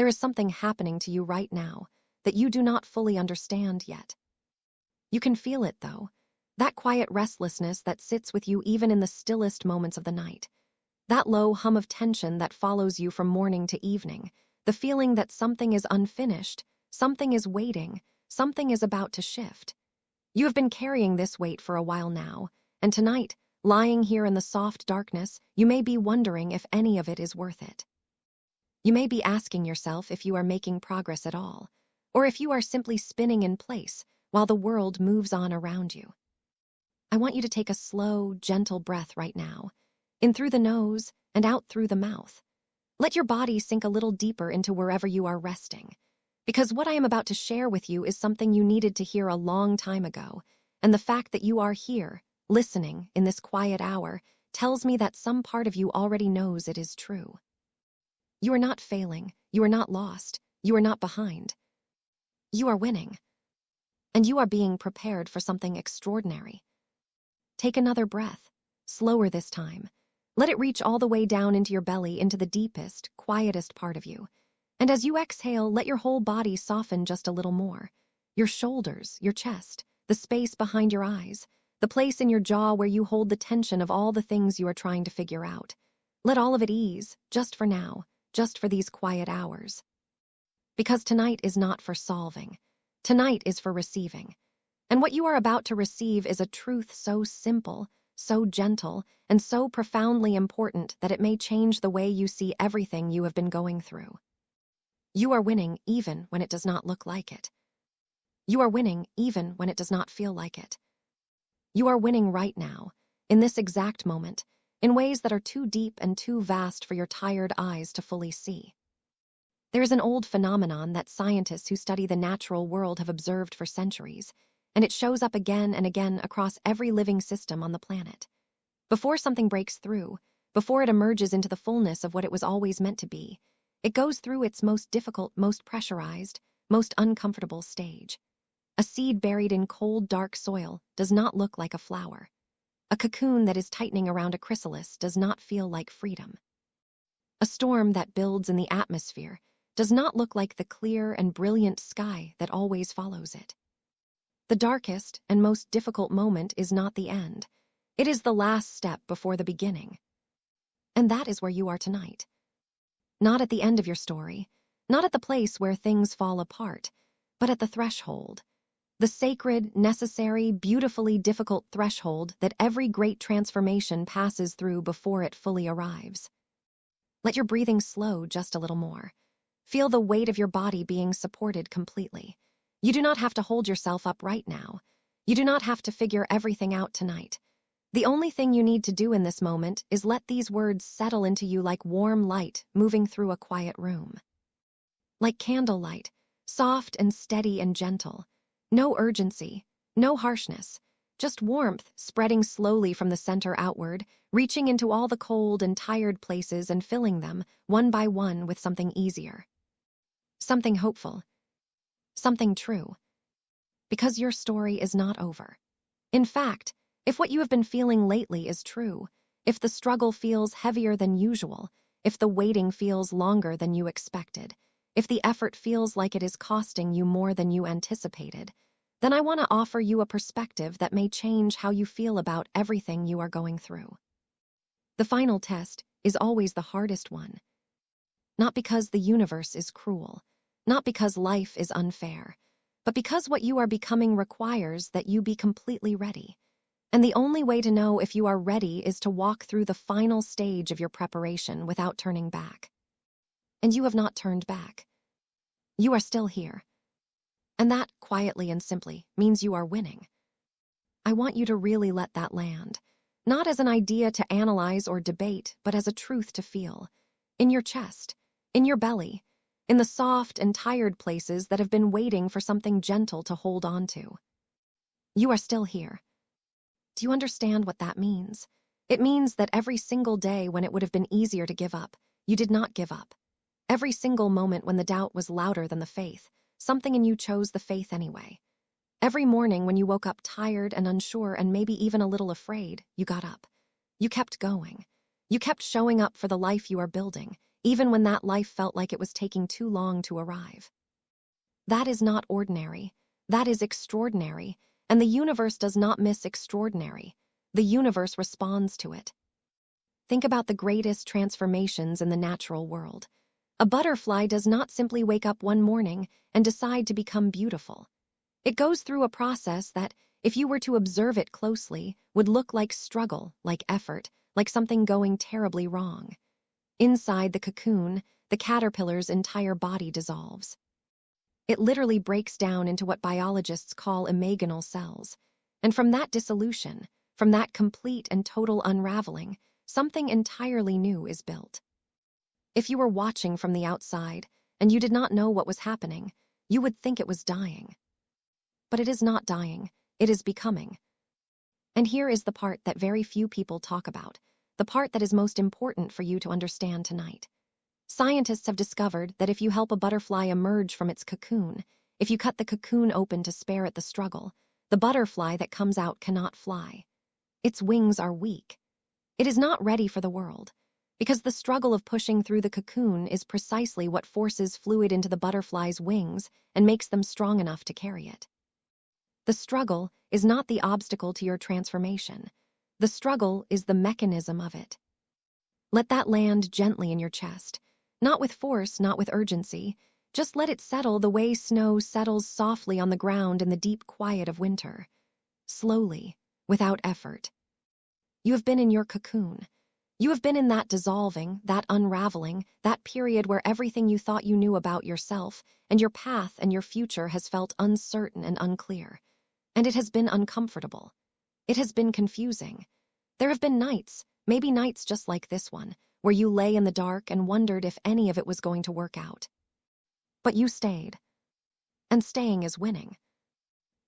There is something happening to you right now that you do not fully understand yet. You can feel it, though, that quiet restlessness that sits with you even in the stillest moments of the night. That low hum of tension that follows you from morning to evening, the feeling that something is unfinished, something is waiting, something is about to shift. You have been carrying this weight for a while now, and tonight, lying here in the soft darkness, you may be wondering if any of it is worth it. You may be asking yourself if you are making progress at all, or if you are simply spinning in place while the world moves on around you. I want you to take a slow, gentle breath right now, in through the nose and out through the mouth. Let your body sink a little deeper into wherever you are resting, because what I am about to share with you is something you needed to hear a long time ago, and the fact that you are here, listening, in this quiet hour, tells me that some part of you already knows it is true. You are not failing, you are not lost, you are not behind. You are winning, and you are being prepared for something extraordinary. Take another breath, slower this time. Let it reach all the way down into your belly, into the deepest, quietest part of you. And as you exhale, let your whole body soften just a little more. Your shoulders, your chest, the space behind your eyes, the place in your jaw where you hold the tension of all the things you are trying to figure out. Let all of it ease, just for now, just for these quiet hours. Because tonight is not for solving. Tonight is for receiving. And what you are about to receive is a truth so simple, so gentle, and so profoundly important that it may change the way you see everything you have been going through. You are winning even when it does not look like it. You are winning even when it does not feel like it. You are winning right now, in this exact moment, in ways that are too deep and too vast for your tired eyes to fully see. There is an old phenomenon that scientists who study the natural world have observed for centuries, and it shows up again and again across every living system on the planet. Before something breaks through, before it emerges into the fullness of what it was always meant to be, it goes through its most difficult, most pressurized, most uncomfortable stage. A seed buried in cold, dark soil does not look like a flower. A cocoon that is tightening around a chrysalis does not feel like freedom. A storm that builds in the atmosphere does not look like the clear and brilliant sky that always follows it. The darkest and most difficult moment is not the end. It is the last step before the beginning. And that is where you are tonight. Not at the end of your story, not at the place where things fall apart, but at the threshold. The sacred, necessary, beautifully difficult threshold that every great transformation passes through before it fully arrives. Let your breathing slow just a little more. Feel the weight of your body being supported completely. You do not have to hold yourself up right now. You do not have to figure everything out tonight. The only thing you need to do in this moment is let these words settle into you like warm light moving through a quiet room. Like candlelight, soft and steady and gentle. No urgency, no harshness, just warmth spreading slowly from the center outward, reaching into all the cold and tired places and filling them, one by one, with something easier. Something hopeful. Something true. Because your story is not over. In fact, if what you have been feeling lately is true, if the struggle feels heavier than usual, if the waiting feels longer than you expected, if the effort feels like it is costing you more than you anticipated, then I want to offer you a perspective that may change how you feel about everything you are going through. The final test is always the hardest one. Not because the universe is cruel, not because life is unfair, but because what you are becoming requires that you be completely ready. And the only way to know if you are ready is to walk through the final stage of your preparation without turning back. And you have not turned back. You are still here. And that, quietly and simply, means you are winning. I want you to really let that land, not as an idea to analyze or debate, but as a truth to feel. In your chest, in your belly, in the soft and tired places that have been waiting for something gentle to hold on to. You are still here. Do you understand what that means? It means that every single day when it would have been easier to give up, you did not give up. Every single moment when the doubt was louder than the faith, something in you chose the faith anyway. Every morning when you woke up tired and unsure and maybe even a little afraid, you got up. You kept going. You kept showing up for the life you are building, even when that life felt like it was taking too long to arrive. That is not ordinary. That is extraordinary, and the universe does not miss extraordinary. The universe responds to it. Think about the greatest transformations in the natural world. A butterfly does not simply wake up one morning and decide to become beautiful. It goes through a process that, if you were to observe it closely, would look like struggle, like effort, like something going terribly wrong. Inside the cocoon, the caterpillar's entire body dissolves. It literally breaks down into what biologists call imaginal cells. And from that dissolution, from that complete and total unraveling, something entirely new is built. If you were watching from the outside and you did not know what was happening, you would think it was dying. But it is not dying, it is becoming. And here is the part that very few people talk about, the part that is most important for you to understand tonight. Scientists have discovered that if you help a butterfly emerge from its cocoon, if you cut the cocoon open to spare it the struggle, the butterfly that comes out cannot fly. Its wings are weak. It is not ready for the world, because the struggle of pushing through the cocoon is precisely what forces fluid into the butterfly's wings and makes them strong enough to carry it. The struggle is not the obstacle to your transformation. The struggle is the mechanism of it. Let that land gently in your chest, not with force, not with urgency. Just let it settle the way snow settles softly on the ground in the deep quiet of winter. Slowly, without effort. You have been in your cocoon. You have been in that dissolving, that unraveling, that period where everything you thought you knew about yourself and your path and your future has felt uncertain and unclear. And it has been uncomfortable. It has been confusing. There have been nights, maybe nights just like this one, where you lay in the dark and wondered if any of it was going to work out. But you stayed. And staying is winning.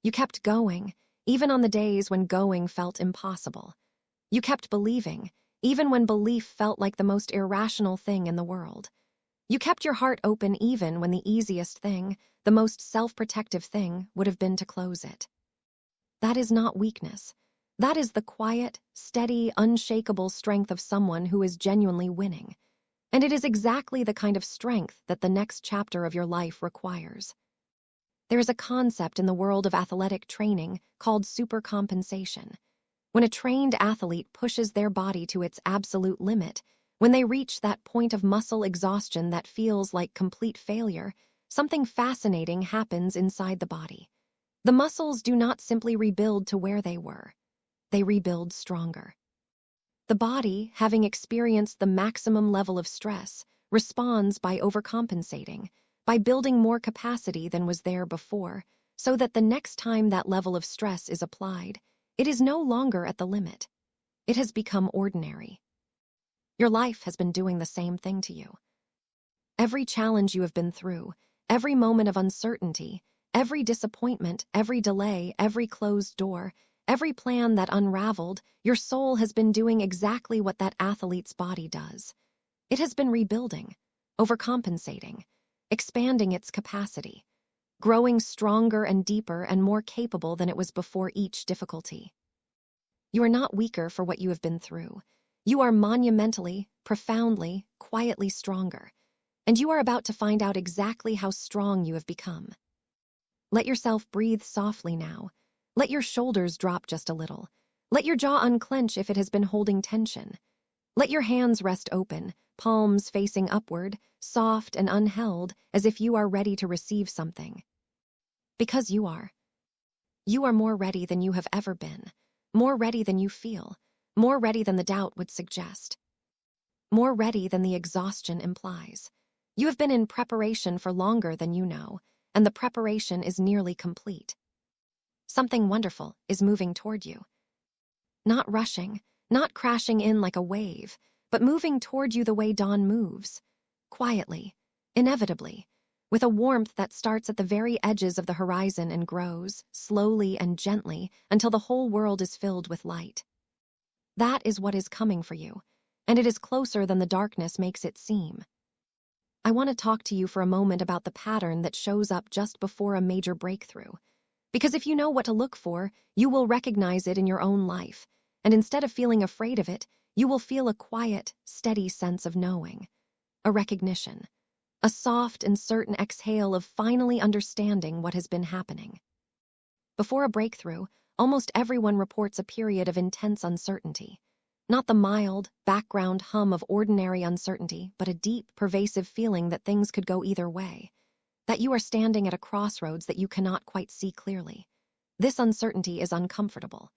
You kept going, even on the days when going felt impossible. You kept believing, even when belief felt like the most irrational thing in the world. You kept your heart open even when the easiest thing, the most self-protective thing, would have been to close it. That is not weakness. That is the quiet, steady, unshakable strength of someone who is genuinely winning. And it is exactly the kind of strength that the next chapter of your life requires. There is a concept in the world of athletic training called supercompensation. When a trained athlete pushes their body to its absolute limit, when they reach that point of muscle exhaustion that feels like complete failure, something fascinating happens inside the body. The muscles do not simply rebuild to where they were. They rebuild stronger. The body, having experienced the maximum level of stress, responds by overcompensating, by building more capacity than was there before, so that the next time that level of stress is applied, it is no longer at the limit. It has become ordinary. Your life has been doing the same thing to you. Every challenge you have been through, every moment of uncertainty, every disappointment, every delay, every closed door, every plan that unraveled, your soul has been doing exactly what that athlete's body does. It has been rebuilding, overcompensating, expanding its capacity, growing stronger and deeper and more capable than it was before each difficulty. You are not weaker for what you have been through. You are monumentally, profoundly, quietly stronger, and you are about to find out exactly how strong you have become. Let yourself breathe softly now. Let your shoulders drop just a little. Let your jaw unclench if it has been holding tension. Let your hands rest open, palms facing upward, soft and unheld, as if you are ready to receive something. Because you are. You are more ready than you have ever been, more ready than you feel, more ready than the doubt would suggest, more ready than the exhaustion implies. You have been in preparation for longer than you know, and the preparation is nearly complete. Something wonderful is moving toward you. Not rushing, not crashing in like a wave, but moving toward you the way dawn moves, quietly, inevitably, with a warmth that starts at the very edges of the horizon and grows, slowly and gently, until the whole world is filled with light. That is what is coming for you, and it is closer than the darkness makes it seem. I want to talk to you for a moment about the pattern that shows up just before a major breakthrough. Because if you know what to look for, you will recognize it in your own life, and instead of feeling afraid of it, you will feel a quiet, steady sense of knowing. a recognition, a soft and certain exhale of finally understanding what has been happening. Before a breakthrough, almost everyone reports a period of intense uncertainty. Not the mild, background hum of ordinary uncertainty, but a deep, pervasive feeling that things could go either way. That you are standing at a crossroads that you cannot quite see clearly. This uncertainty is uncomfortable.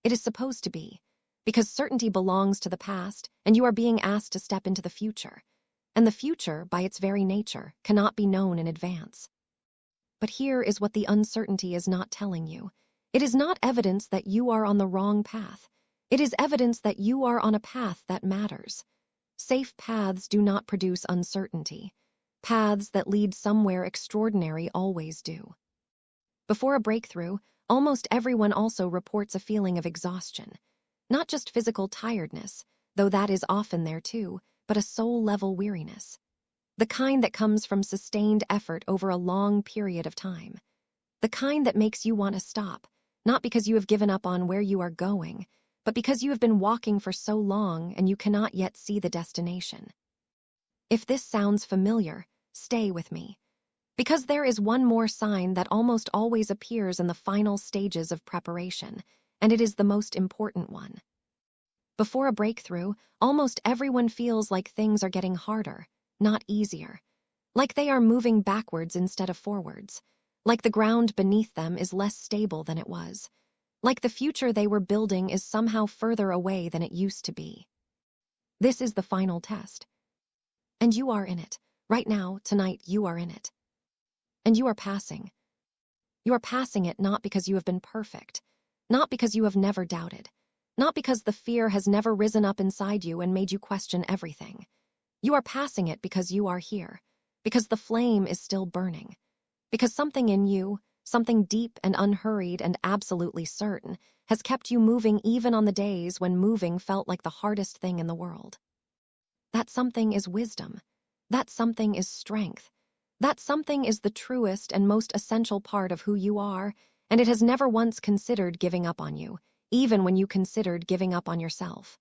It is supposed to be, because certainty belongs to the past, and you are being asked to step into the future. And the future, by its very nature, cannot be known in advance. But here is what the uncertainty is not telling you. It is not evidence that you are on the wrong path. It is evidence that you are on a path that matters. Safe paths do not produce uncertainty. Paths that lead somewhere extraordinary always do. Before a breakthrough, almost everyone also reports a feeling of exhaustion. Not just physical tiredness, though that is often there too, but a soul-level weariness. The kind that comes from sustained effort over a long period of time. The kind that makes you want to stop, not because you have given up on where you are going, but because you have been walking for so long and you cannot yet see the destination. If this sounds familiar, stay with me. Because there is one more sign that almost always appears in the final stages of preparation, and it is the most important one. Before a breakthrough, almost everyone feels like things are getting harder, not easier. Like they are moving backwards instead of forwards. Like the ground beneath them is less stable than it was. Like the future they were building is somehow further away than it used to be. This is the final test. And you are in it. Right now, tonight, you are in it. And you are passing. You are passing it not because you have been perfect, not because you have never doubted, not because the fear has never risen up inside you and made you question everything. You are passing it because you are here, because the flame is still burning, because something in you, something deep and unhurried and absolutely certain, has kept you moving even on the days when moving felt like the hardest thing in the world. That something is wisdom. That something is strength. That something is the truest and most essential part of who you are, and it has never once considered giving up on you, even when you considered giving up on yourself.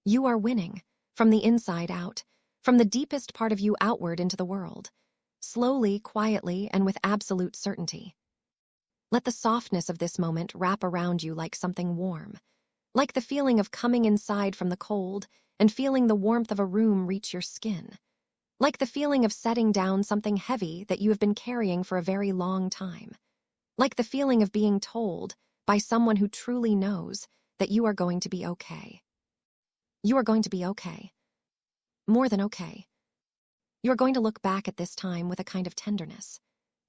You are winning, from the inside out, from the deepest part of you outward into the world, slowly, quietly, and with absolute certainty. Let the softness of this moment wrap around you like something warm, like the feeling of coming inside from the cold and feeling the warmth of a room reach your skin. Like the feeling of setting down something heavy that you have been carrying for a very long time. Like the feeling of being told, by someone who truly knows, that you are going to be okay. You are going to be okay. More than okay. You are going to look back at this time with a kind of tenderness.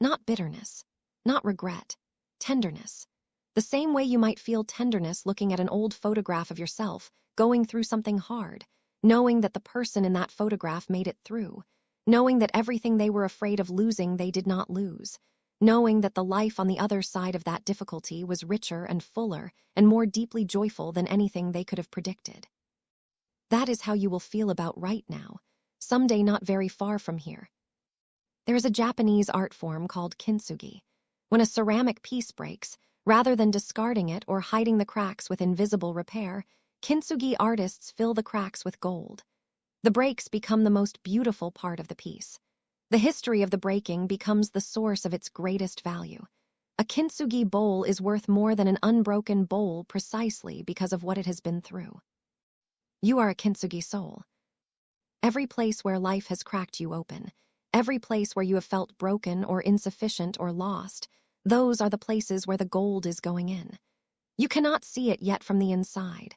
Not bitterness. Not regret. Tenderness. The same way you might feel tenderness looking at an old photograph of yourself, going through something hard, knowing that the person in that photograph made it through, knowing that everything they were afraid of losing they did not lose, knowing that the life on the other side of that difficulty was richer and fuller and more deeply joyful than anything they could have predicted. That is how you will feel about right now, someday not very far from here. There is a Japanese art form called kintsugi. When a ceramic piece breaks, rather than discarding it or hiding the cracks with invisible repair, kintsugi artists fill the cracks with gold. The breaks become the most beautiful part of the piece. The history of the breaking becomes the source of its greatest value. A kintsugi bowl is worth more than an unbroken bowl precisely because of what it has been through. You are a kintsugi soul. Every place where life has cracked you open, every place where you have felt broken or insufficient or lost, those are the places where the gold is going in. You cannot see it yet from the inside.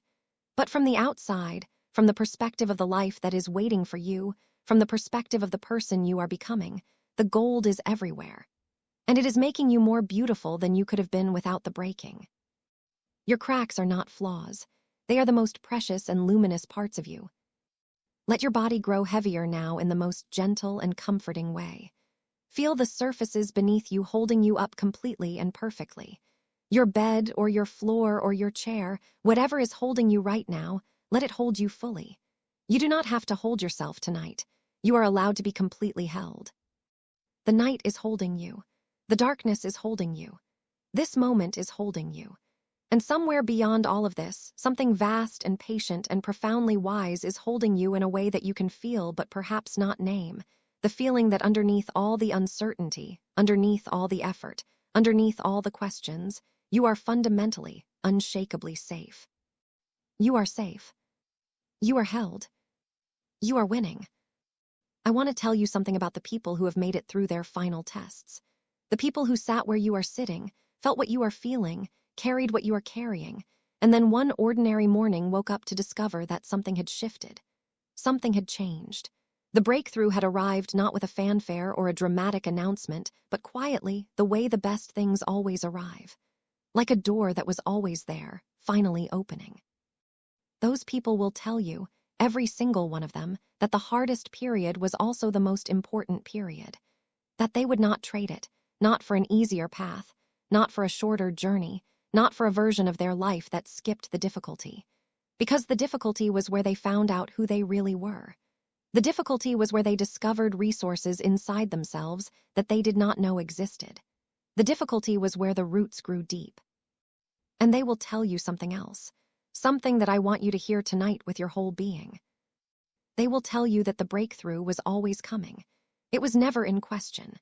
But from the outside, from the perspective of the life that is waiting for you, from the perspective of the person you are becoming, the gold is everywhere. And it is making you more beautiful than you could have been without the breaking. Your cracks are not flaws. They are the most precious and luminous parts of you. Let your body grow heavier now in the most gentle and comforting way. Feel the surfaces beneath you holding you up completely and perfectly. Your bed or your floor or your chair, whatever is holding you right now, let it hold you fully. You do not have to hold yourself tonight. You are allowed to be completely held. The night is holding you. The darkness is holding you. This moment is holding you. And somewhere beyond all of this, something vast and patient and profoundly wise is holding you in a way that you can feel but perhaps not name. The feeling that underneath all the uncertainty, underneath all the effort, underneath all the questions, you are fundamentally, unshakably safe. You are safe. You are held. You are winning. I want to tell you something about the people who have made it through their final tests. The people who sat where you are sitting, felt what you are feeling, carried what you are carrying, and then one ordinary morning woke up to discover that something had shifted. Something had changed. The breakthrough had arrived not with a fanfare or a dramatic announcement, but quietly, the way the best things always arrive. Like a door that was always there, finally opening. Those people will tell you, every single one of them, that the hardest period was also the most important period. That they would not trade it, not for an easier path, not for a shorter journey, not for a version of their life that skipped the difficulty. Because the difficulty was where they found out who they really were. The difficulty was where they discovered resources inside themselves that they did not know existed. The difficulty was where the roots grew deep. And they will tell you something else, something that I want you to hear tonight with your whole being. They will tell you that the breakthrough was always coming. It was never in question.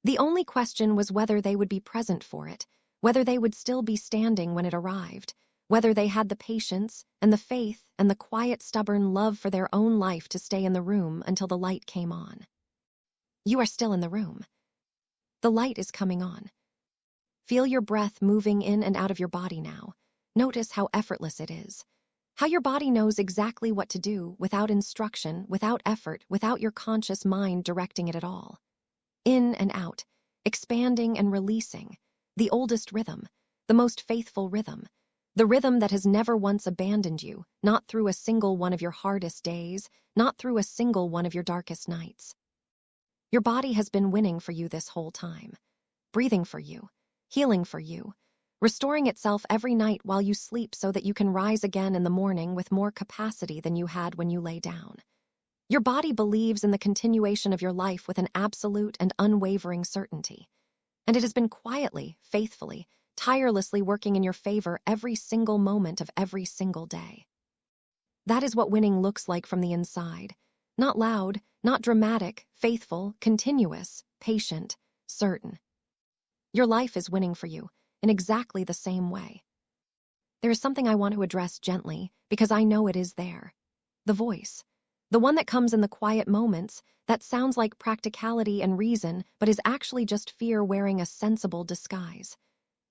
The only question was whether they would be present for it, whether they would still be standing when it arrived, whether they had the patience and the faith and the quiet, stubborn love for their own life to stay in the room until the light came on. You are still in the room. The light is coming on. Feel your breath moving in and out of your body now. Notice how effortless it is. How your body knows exactly what to do without instruction, without effort, without your conscious mind directing it at all. In and out, expanding and releasing. The oldest rhythm, the most faithful rhythm. The rhythm that has never once abandoned you, not through a single one of your hardest days, not through a single one of your darkest nights. Your body has been winning for you this whole time. Breathing for you, healing for you, restoring itself every night while you sleep so that you can rise again in the morning with more capacity than you had when you lay down. Your body believes in the continuation of your life with an absolute and unwavering certainty. And it has been quietly, faithfully, tirelessly working in your favor every single moment of every single day. That is what winning looks like from the inside. Not loud, not dramatic, faithful, continuous, patient, certain. Your life is winning for you in exactly the same way. There is something I want to address gently because I know it is there. The voice. The one that comes in the quiet moments, that sounds like practicality and reason, but is actually just fear wearing a sensible disguise.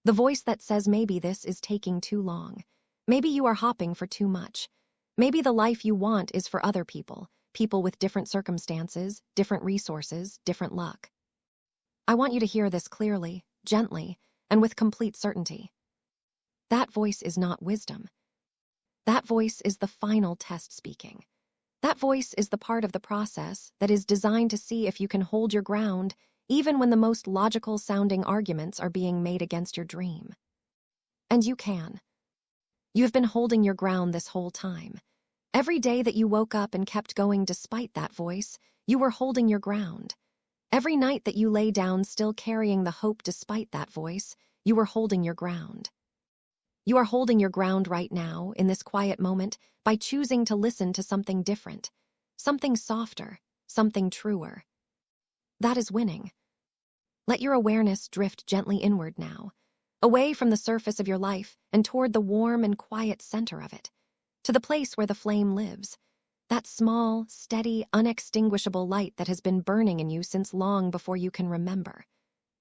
The voice that says maybe this is taking too long. Maybe you are hopping for too much. Maybe the life you want is for other people, people with different circumstances, different resources, different luck. I want you to hear this clearly, gently, and with complete certainty. That voice is not wisdom. That voice is the final test speaking. That voice is the part of the process that is designed to see if you can hold your ground even when the most logical-sounding arguments are being made against your dream. And you can. You have been holding your ground this whole time. Every day that you woke up and kept going despite that voice, you were holding your ground. Every night that you lay down still carrying the hope despite that voice, you were holding your ground. You are holding your ground right now, in this quiet moment, by choosing to listen to something different, something softer, something truer. That is winning. Let your awareness drift gently inward now, away from the surface of your life and toward the warm and quiet center of it, to the place where the flame lives, that small, steady, unextinguishable light that has been burning in you since long before you can remember.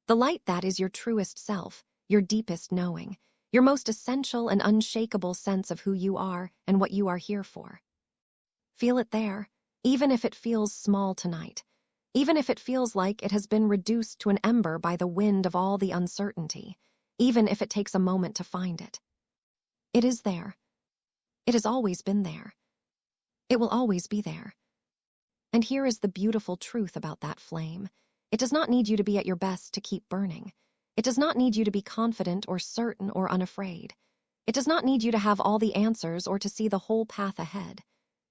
The light that is your truest self, your deepest knowing, your most essential and unshakable sense of who you are and what you are here for. Feel it there, even if it feels small tonight, even if it feels like it has been reduced to an ember by the wind of all the uncertainty, even if it takes a moment to find it. It is there. It has always been there. It will always be there. And here is the beautiful truth about that flame. It does not need you to be at your best to keep burning. It does not need you to be confident or certain or unafraid. It does not need you to have all the answers or to see the whole path ahead.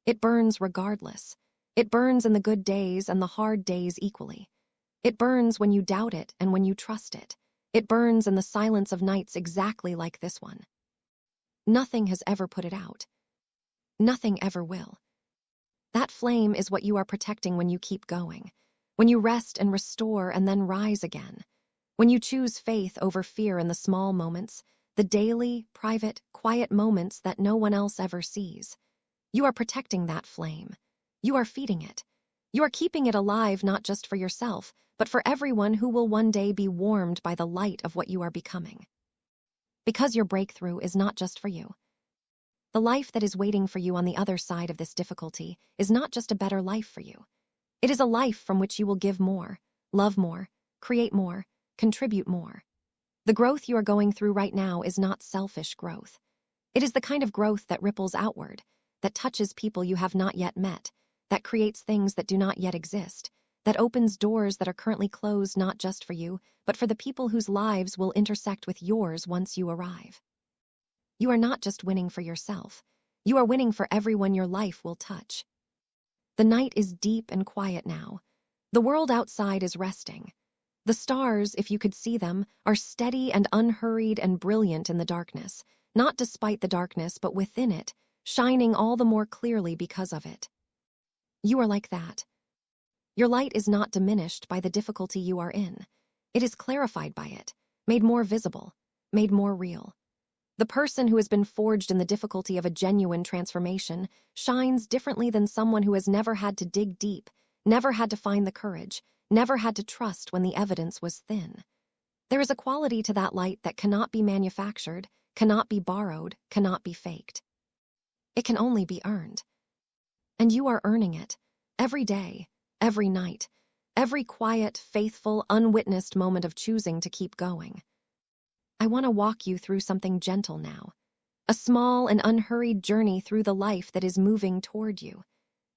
It burns regardless. It burns in the good days and the hard days equally. It burns when you doubt it and when you trust it. It burns in the silence of nights exactly like this one. Nothing has ever put it out. Nothing ever will. That flame is what you are protecting when you keep going, when you rest and restore and then rise again, when you choose faith over fear in the small moments, the daily, private, quiet moments that no one else ever sees. You are protecting that flame. You are feeding it. You are keeping it alive not just for yourself, but for everyone who will one day be warmed by the light of what you are becoming. Because your breakthrough is not just for you. The life that is waiting for you on the other side of this difficulty is not just a better life for you. It is a life from which you will give more, love more, create more, contribute more. The growth you are going through right now is not selfish growth. It is the kind of growth that ripples outward, that touches people you have not yet met, that creates things that do not yet exist, that opens doors that are currently closed not just for you, but for the people whose lives will intersect with yours once you arrive. You are not just winning for yourself. You are winning for everyone your life will touch. The night is deep and quiet now. The world outside is resting. The stars, if you could see them, are steady and unhurried and brilliant in the darkness, not despite the darkness, but within it, shining all the more clearly because of it. You are like that. Your light is not diminished by the difficulty you are in. It is clarified by it, made more visible, made more real. The person who has been forged in the difficulty of a genuine transformation shines differently than someone who has never had to dig deep, never had to find the courage, never had to trust when the evidence was thin. There is a quality to that light that cannot be manufactured, cannot be borrowed, cannot be faked. It can only be earned. And you are earning it, every day, every night, every quiet, faithful, unwitnessed moment of choosing to keep going. I want to walk you through something gentle now, a small and unhurried journey through the life that is moving toward you,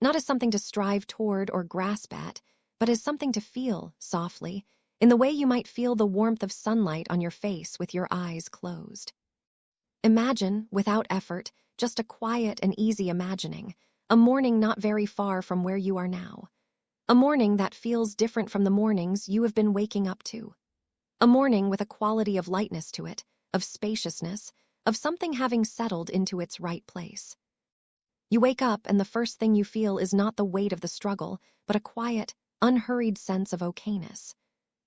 not as something to strive toward or grasp at, but as something to feel softly, in the way you might feel the warmth of sunlight on your face with your eyes closed. Imagine, without effort, just a quiet and easy imagining, a morning not very far from where you are now, a morning that feels different from the mornings you have been waking up to. A morning with a quality of lightness to it, of spaciousness, of something having settled into its right place. You wake up and the first thing you feel is not the weight of the struggle, but a quiet, unhurried sense of okayness.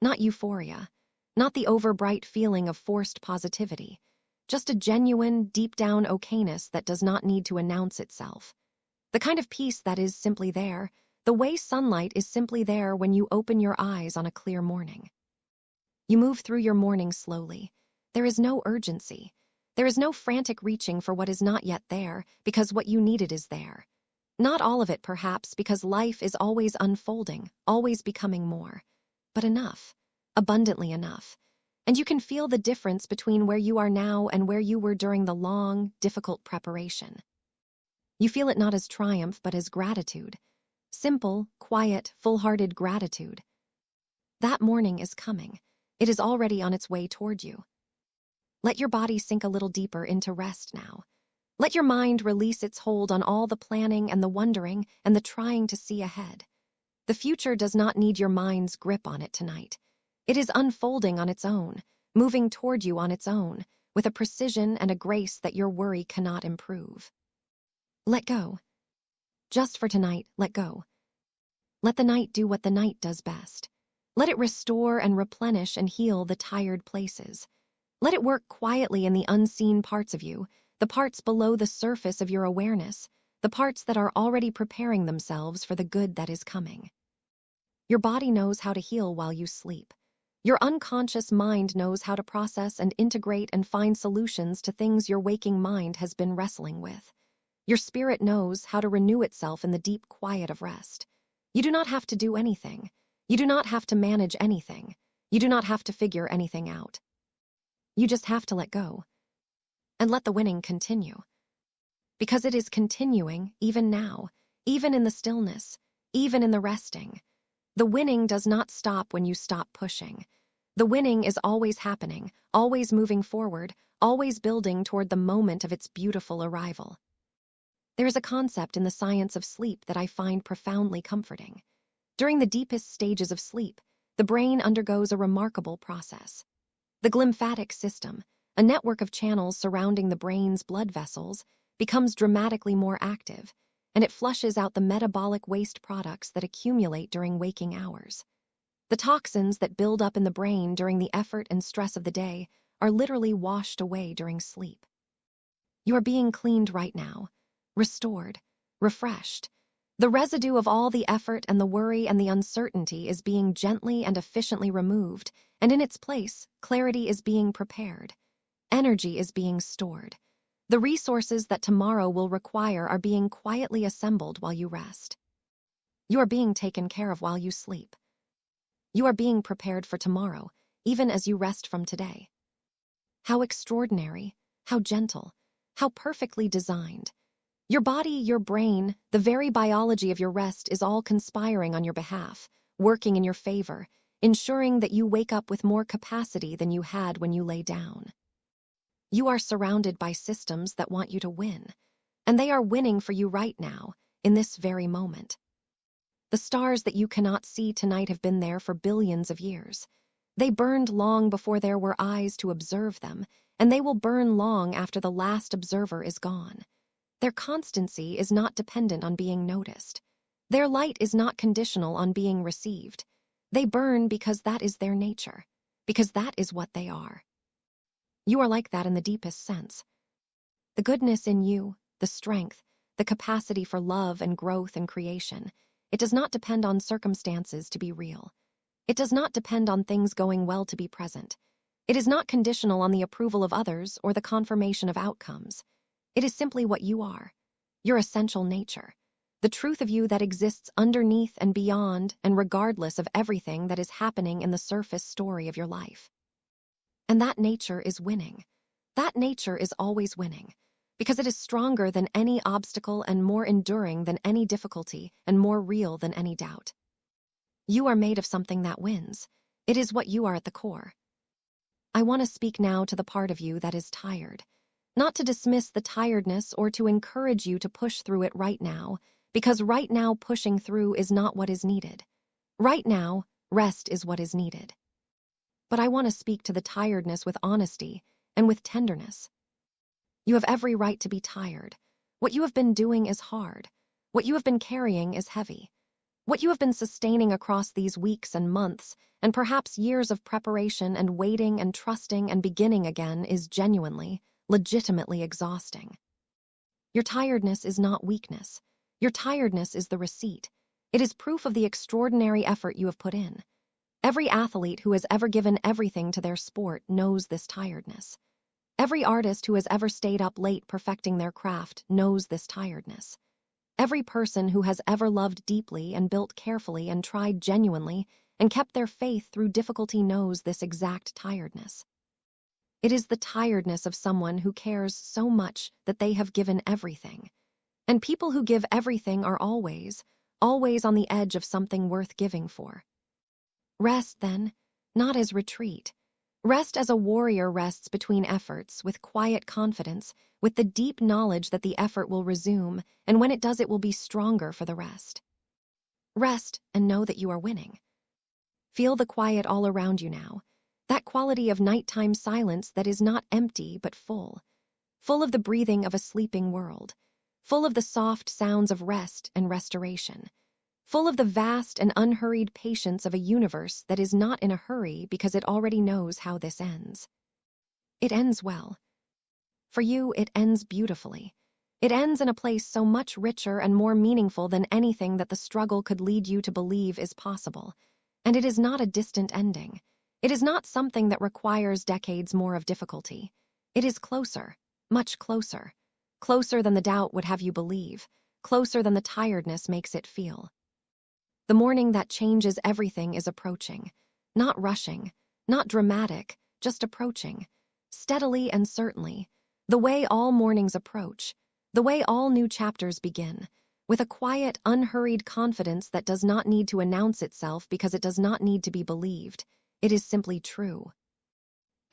Not euphoria, not the overbright feeling of forced positivity, just a genuine, deep-down okayness that does not need to announce itself. The kind of peace that is simply there, the way sunlight is simply there when you open your eyes on a clear morning. You move through your morning slowly. There is no urgency. There is no frantic reaching for what is not yet there, because what you needed is there. Not all of it, perhaps, because life is always unfolding, always becoming more. But enough, abundantly enough. And you can feel the difference between where you are now and where you were during the long, difficult preparation. You feel it not as triumph, but as gratitude. Simple, quiet, full-hearted gratitude. That morning is coming. It is already on its way toward you. Let your body sink a little deeper into rest now. Let your mind release its hold on all the planning and the wondering and the trying to see ahead. The future does not need your mind's grip on it tonight. It is unfolding on its own, moving toward you on its own, with a precision and a grace that your worry cannot improve. Let go. Just for tonight, let go. Let the night do what the night does best. Let it restore and replenish and heal the tired places. Let it work quietly in the unseen parts of you, the parts below the surface of your awareness, the parts that are already preparing themselves for the good that is coming. Your body knows how to heal while you sleep. Your unconscious mind knows how to process and integrate and find solutions to things your waking mind has been wrestling with. Your spirit knows how to renew itself in the deep quiet of rest. You do not have to do anything. You do not have to manage anything. You do not have to figure anything out. You just have to let go. And let the winning continue. Because it is continuing even now, even in the stillness, even in the resting. The winning does not stop when you stop pushing. The winning is always happening, always moving forward, always building toward the moment of its beautiful arrival. There is a concept in the science of sleep that I find profoundly comforting. During the deepest stages of sleep, the brain undergoes a remarkable process. The glymphatic system, a network of channels surrounding the brain's blood vessels becomes dramatically more active, and it flushes out the metabolic waste products that accumulate during waking hours. The toxins that build up in the brain during the effort and stress of the day are literally washed away during sleep. You are being cleaned right now, restored, refreshed. The residue of all the effort and the worry and the uncertainty is being gently and efficiently removed, and in its place, clarity is being prepared. Energy is being stored. The resources that tomorrow will require are being quietly assembled while you rest. You are being taken care of while you sleep. You are being prepared for tomorrow, even as you rest from today. How extraordinary, how gentle, how perfectly designed. Your body, your brain, the very biology of your rest is all conspiring on your behalf, working in your favor, ensuring that you wake up with more capacity than you had when you lay down. You are surrounded by systems that want you to win, and they are winning for you right now, in this very moment. The stars that you cannot see tonight have been there for billions of years. They burned long before there were eyes to observe them, and they will burn long after the last observer is gone. Their constancy is not dependent on being noticed. Their light is not conditional on being received. They burn because that is their nature, because that is what they are. You are like that in the deepest sense. The goodness in you, the strength, the capacity for love and growth and creation, it does not depend on circumstances to be real. It does not depend on things going well to be present. It is not conditional on the approval of others or the confirmation of outcomes. It is simply what you are, your essential nature, the truth of you that exists underneath and beyond and regardless of everything that is happening in the surface story of your life. And that nature is winning. That nature is always winning, because it is stronger than any obstacle and more enduring than any difficulty and more real than any doubt. You are made of something that wins. It is what you are at the core. I want to speak now to the part of you that is tired. Not to dismiss the tiredness or to encourage you to push through it right now, because right now pushing through is not what is needed. Right now, rest is what is needed. But I want to speak to the tiredness with honesty and with tenderness. You have every right to be tired. What you have been doing is hard. What you have been carrying is heavy. What you have been sustaining across these weeks and months, and perhaps years of preparation and waiting and trusting and beginning again is genuinely, legitimately exhausting. Your tiredness is not weakness. Your tiredness is the receipt. It is proof of the extraordinary effort you have put in. Every athlete who has ever given everything to their sport knows this tiredness. Every artist who has ever stayed up late perfecting their craft knows this tiredness. Every person who has ever loved deeply and built carefully and tried genuinely and kept their faith through difficulty knows this exact tiredness. It is the tiredness of someone who cares so much that they have given everything. And people who give everything are always on the edge of something worth giving for. Rest, then, not as retreat. Rest as a warrior rests between efforts, with quiet confidence, with the deep knowledge that the effort will resume, and when it does it will be stronger for the rest. Rest and know that you are winning. Feel the quiet all around you now. That quality of nighttime silence that is not empty but full of the breathing of a sleeping world, full of the soft sounds of rest and restoration, full of the vast and unhurried patience of a universe that is not in a hurry because it already knows how this ends. It ends well. For you, it ends beautifully. It ends in a place so much richer and more meaningful than anything that the struggle could lead you to believe is possible. And it is not a distant ending. It is not something that requires decades more of difficulty. It is closer, much closer. Closer than the doubt would have you believe. Closer than the tiredness makes it feel. The morning that changes everything is approaching. Not rushing, not dramatic, just approaching. Steadily and certainly. The way all mornings approach. The way all new chapters begin. With a quiet, unhurried confidence that does not need to announce itself because it does not need to be believed. It is simply true.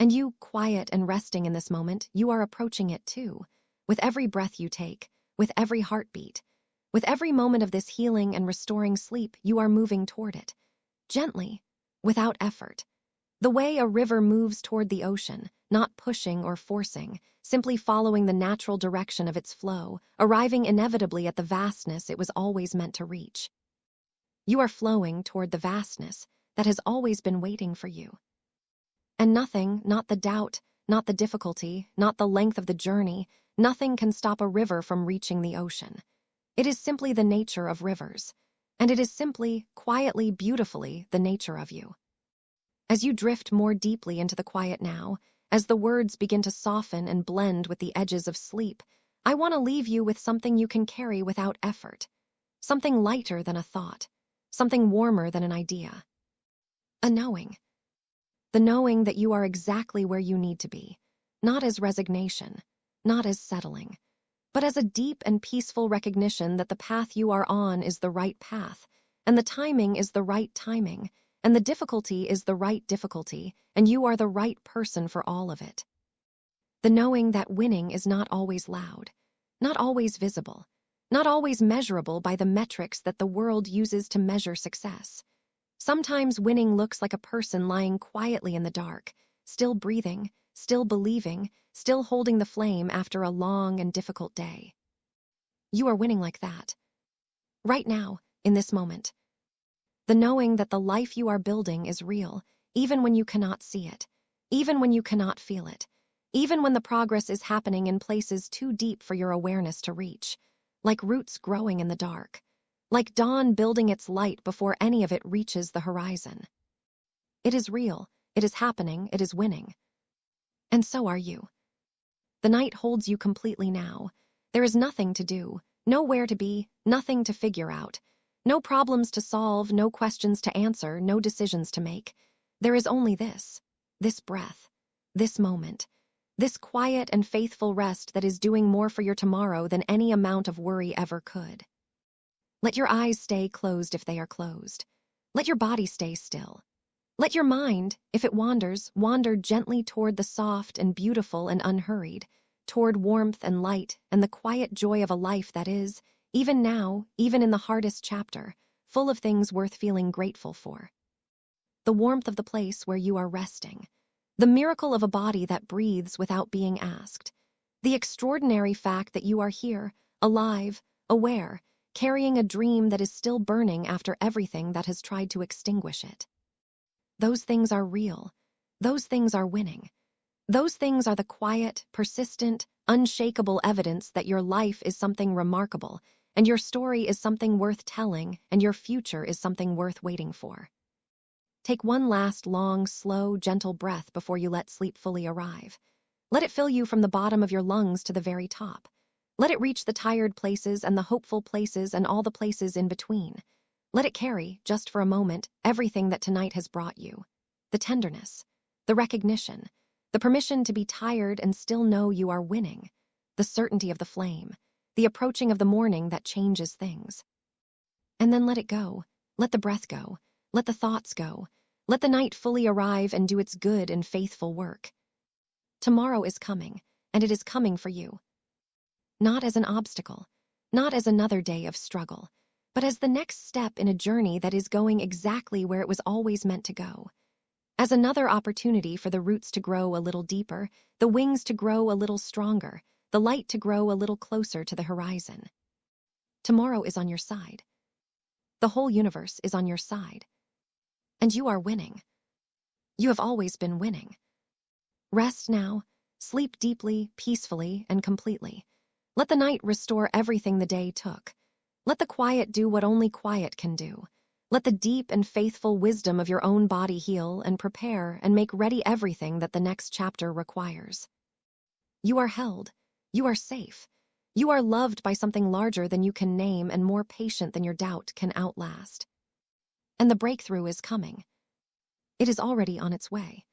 And you, quiet and resting in this moment, you are approaching it too. With every breath you take, with every heartbeat, with every moment of this healing and restoring sleep, you are moving toward it. Gently, without effort. The way a river moves toward the ocean, not pushing or forcing, simply following the natural direction of its flow, arriving inevitably at the vastness it was always meant to reach. You are flowing toward the vastness that has always been waiting for you. And nothing, not the doubt, not the difficulty, not the length of the journey, nothing can stop a river from reaching the ocean. It is simply the nature of rivers, and it is simply, quietly, beautifully, the nature of you. As you drift more deeply into the quiet now, as the words begin to soften and blend with the edges of sleep, I want to leave you with something you can carry without effort, something lighter than a thought, something warmer than an idea. A knowing. The knowing that you are exactly where you need to be, not as resignation, not as settling, but as a deep and peaceful recognition that the path you are on is the right path, and the timing is the right timing, and the difficulty is the right difficulty, and you are the right person for all of it. The knowing that winning is not always loud, not always visible, not always measurable by the metrics that the world uses to measure success. Sometimes winning looks like a person lying quietly in the dark, still breathing, still believing, still holding the flame after a long and difficult day. You are winning like that. Right now, in this moment. The knowing that the life you are building is real, even when you cannot see it, even when you cannot feel it, even when the progress is happening in places too deep for your awareness to reach, like roots growing in the dark, like dawn building its light before any of it reaches the horizon. It is real, it is happening, it is winning. And so are you. The night holds you completely now. There is nothing to do, nowhere to be, nothing to figure out. No problems to solve, no questions to answer, no decisions to make. There is only this breath, this moment, this quiet and faithful rest that is doing more for your tomorrow than any amount of worry ever could. Let your eyes stay closed if they are closed. Let your body stay still. Let your mind, if it wanders, wander gently toward the soft and beautiful and unhurried, toward warmth and light and the quiet joy of a life that is, even now, even in the hardest chapter, full of things worth feeling grateful for. The warmth of the place where you are resting, the miracle of a body that breathes without being asked, the extraordinary fact that you are here, alive, aware, carrying a dream that is still burning after everything that has tried to extinguish it. Those things are real. Those things are winning. Those things are the quiet, persistent, unshakable evidence that your life is something remarkable, and your story is something worth telling, and your future is something worth waiting for. Take one last long, slow, gentle breath before you let sleep fully arrive. Let it fill you from the bottom of your lungs to the very top. Let it reach the tired places and the hopeful places and all the places in between. Let it carry, just for a moment, everything that tonight has brought you. The tenderness, the recognition, the permission to be tired and still know you are winning, the certainty of the flame, the approaching of the morning that changes things. And then let it go. Let the breath go. Let the thoughts go. Let the night fully arrive and do its good and faithful work. Tomorrow is coming, and it is coming for you. Not as an obstacle, not as another day of struggle, but as the next step in a journey that is going exactly where it was always meant to go. As another opportunity for the roots to grow a little deeper, the wings to grow a little stronger, the light to grow a little closer to the horizon. Tomorrow is on your side. The whole universe is on your side. And you are winning. You have always been winning. Rest now, sleep deeply, peacefully, and completely. Let the night restore everything the day took. Let the quiet do what only quiet can do. Let the deep and faithful wisdom of your own body heal and prepare and make ready everything that the next chapter requires. You are held. You are safe. You are loved by something larger than you can name and more patient than your doubt can outlast. And the breakthrough is coming. It is already on its way.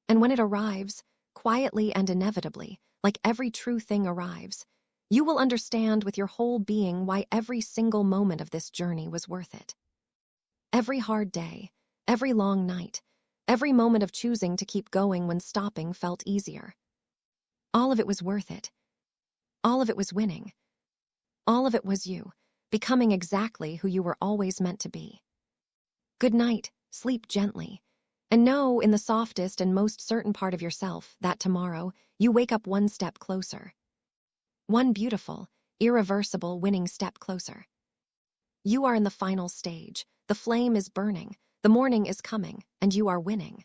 And when it arrives, quietly and inevitably, like every true thing arrives, you will understand with your whole being why every single moment of this journey was worth it. Every hard day, every long night, every moment of choosing to keep going when stopping felt easier. All of it was worth it. All of it was winning. All of it was you, becoming exactly who you were always meant to be. Good night, sleep gently, And know in the softest and most certain part of yourself that tomorrow you wake up one step closer. One beautiful, irreversible winning step closer. You are in the final stage. The flame is burning. The morning is coming, and you are winning.